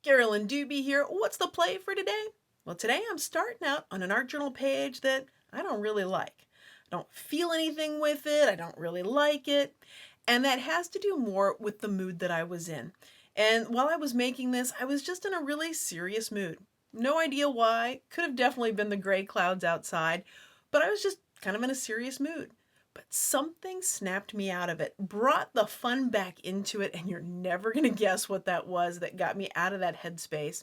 Carolyn Dube here. What's the play for today? Well, today I'm starting out on an art journal page that I don't really like. I don't feel anything with it. I don't really like it. And that has to do more with the mood that I was in. And while I was making this, I was just in a really serious mood. No idea why. Could have definitely been the gray clouds outside, but I was just kind of in a serious mood. But something snapped me out of it, brought the fun back into it, and you're never going to guess what that was that got me out of that headspace.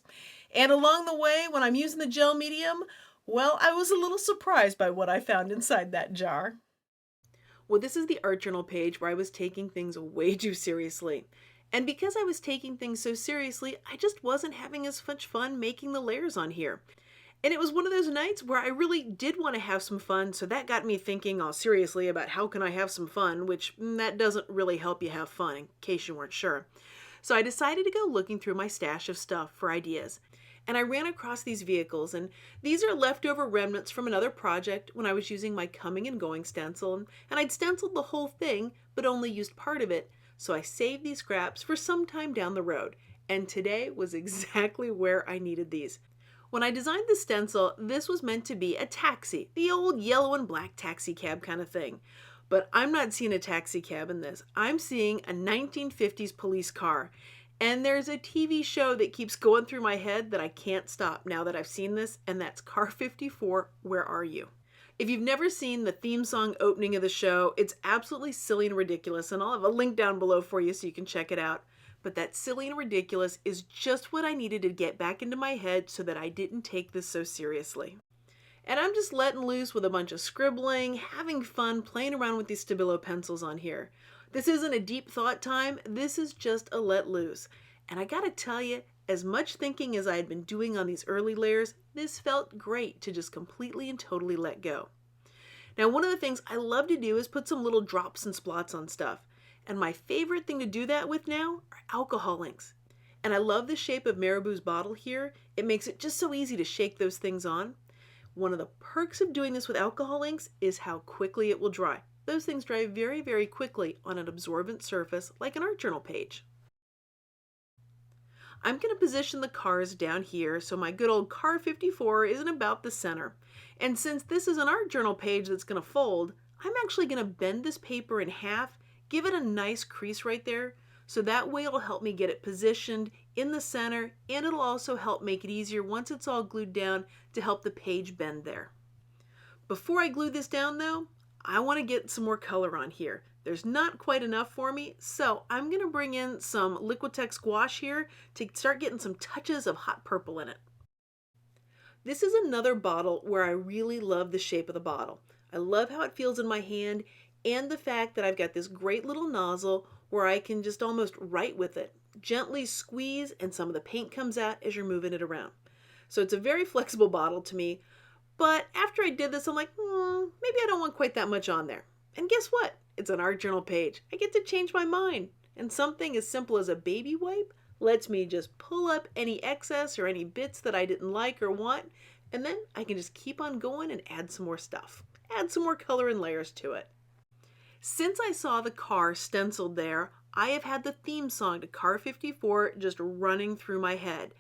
And along the way, when I'm using the gel medium, well, I was a little surprised by what I found inside that jar. Well, this is the art journal page where I was taking things way too seriously. And because I was taking things so seriously, I just wasn't having as much fun making the layers on here. And it was one of those nights where I really did want to have some fun, so that got me thinking all seriously about how can I have some fun, which that doesn't really help you have fun, in case you weren't sure. So I decided to go looking through my stash of stuff for ideas. And I ran across these vehicles, and these are leftover remnants from another project when I was using my coming and going stencil, and I'd stenciled the whole thing, but only used part of it, so I saved these scraps for some time down the road. And today was exactly where I needed these. When I designed the stencil, this was meant to be a taxi, the old yellow and black taxi cab kind of thing. But I'm not seeing a taxi cab in this. I'm seeing a 1950s police car. And there's a TV show that keeps going through my head that I can't stop now that I've seen this, and that's Car 54, Where Are You? If you've never seen the theme song opening of the show, it's absolutely silly and ridiculous, and I'll have a link down below for you so you can check it out. But that silly and ridiculous is just what I needed to get back into my head so that I didn't take this so seriously. And I'm just letting loose with a bunch of scribbling, having fun, playing around with these Stabilo pencils on here. This isn't a deep thought time, this is just a let loose. And I gotta tell you, as much thinking as I had been doing on these early layers, this felt great to just completely and totally let go. Now, one of the things I love to do is put some little drops and splots on stuff. And my favorite thing to do that with now are alcohol inks. And I love the shape of Marabou's bottle here. It makes it just so easy to shake those things on. One of the perks of doing this with alcohol inks is how quickly it will dry. Those things dry very, very quickly on an absorbent surface like an art journal page. I'm going to position the cars down here so my good old Car 54 isn't about the center. And since this is an art journal page that's going to fold, I'm actually going to bend this paper in half, give it a nice crease right there, so that way it'll help me get it positioned in the center, and it'll also help make it easier once it's all glued down to help the page bend there. Before I glue this down though, I want to get some more color on here. There's not quite enough for me, so I'm going to bring in some Liquitex gouache here to start getting some touches of hot purple in it. This is another bottle where I really love the shape of the bottle. I love how it feels in my hand, and the fact that I've got this great little nozzle where I can just almost write with it. Gently squeeze and some of the paint comes out as you're moving it around. So it's a very flexible bottle to me, but after I did this, I'm like, maybe I don't want quite that much on there. And guess what? It's an art journal page. I get to change my mind. And something as simple as a baby wipe lets me just pull up any excess or any bits that I didn't like or want, and then I can just keep on going and add some more stuff. Add some more color and layers to it. Since I saw the car stenciled there, I have had the theme song to Car 54 just running through my head.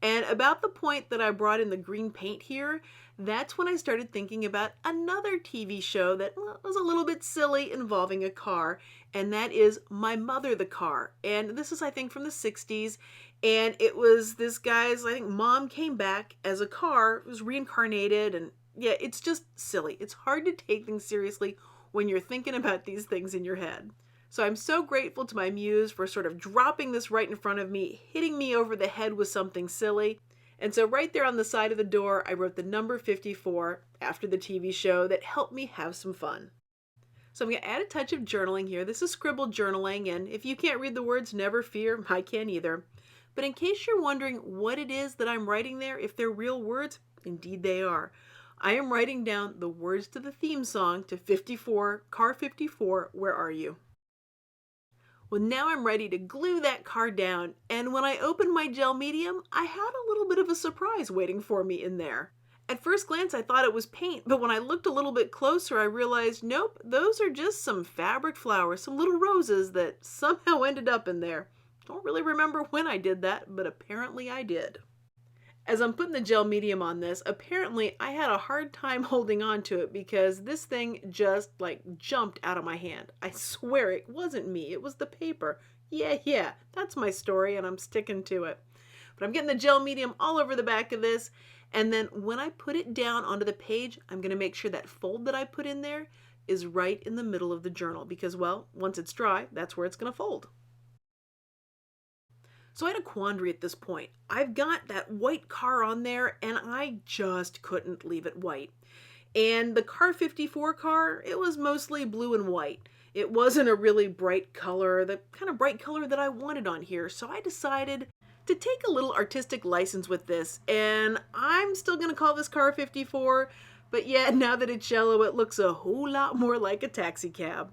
And about the point that I brought in the green paint here, that's when I started thinking about another TV show that was a little bit silly involving a car, and that is My Mother the Car. And this is, I think, from the 60s, and it was this guy's, I think, mom came back as a car, it was reincarnated, and yeah, it's just silly. It's hard to take things seriously when you're thinking about these things in your head. So I'm so grateful to my muse for sort of dropping this right in front of me, hitting me over the head with something silly. And so right there on the side of the door, I wrote the number 54 after the TV show that helped me have some fun. So I'm going to add a touch of journaling here. This is scribbled journaling, and if you can't read the words, never fear, I can't either. But in case you're wondering what it is that I'm writing there, if they're real words, indeed they are. I am writing down the words to the theme song to 54, Car 54, Where Are You? Well, now I'm ready to glue that car down, and when I opened my gel medium, I had a little bit of a surprise waiting for me in there. At first glance, I thought it was paint, but when I looked a little bit closer, I realized, nope, those are just some fabric flowers, some little roses that somehow ended up in there. Don't really remember when I did that, but apparently I did. As I'm putting the gel medium on this, apparently I had a hard time holding on to it because this thing just like jumped out of my hand. I swear it wasn't me, it was the paper. Yeah, that's my story and I'm sticking to it. But I'm getting the gel medium all over the back of this, and then when I put it down onto the page, I'm going to make sure that fold that I put in there is right in the middle of the journal because, well, once it's dry, that's where it's going to fold. So I had a quandary at this point. I've got that white car on there and I just couldn't leave it white. And the car 54 car, it was mostly blue and white. It wasn't a really bright color, the kind of bright color that I wanted on here. So I decided to take a little artistic license with this, and I'm still going to call this car 54, but yeah, now that it's yellow, it looks a whole lot more like a taxi cab.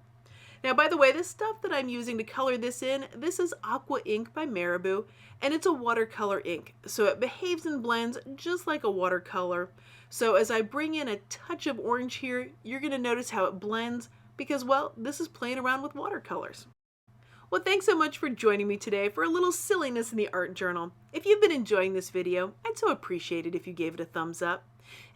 Now, by the way, this stuff that I'm using to color this in, this is Aqua Ink by Marabou, and it's a watercolor ink, so it behaves and blends just like a watercolor. So as I bring in a touch of orange here, you're going to notice how it blends because, well, this is playing around with watercolors. Well, thanks so much for joining me today for a little silliness in the art journal. If you've been enjoying this video, I'd so appreciate it if you gave it a thumbs up.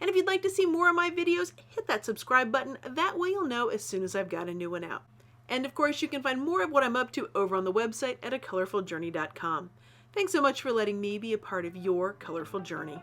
And if you'd like to see more of my videos, hit that subscribe button. That way you'll know as soon as I've got a new one out. And of course, you can find more of what I'm up to over on the website at acolorfuljourney.com. Thanks so much for letting me be a part of your colorful journey.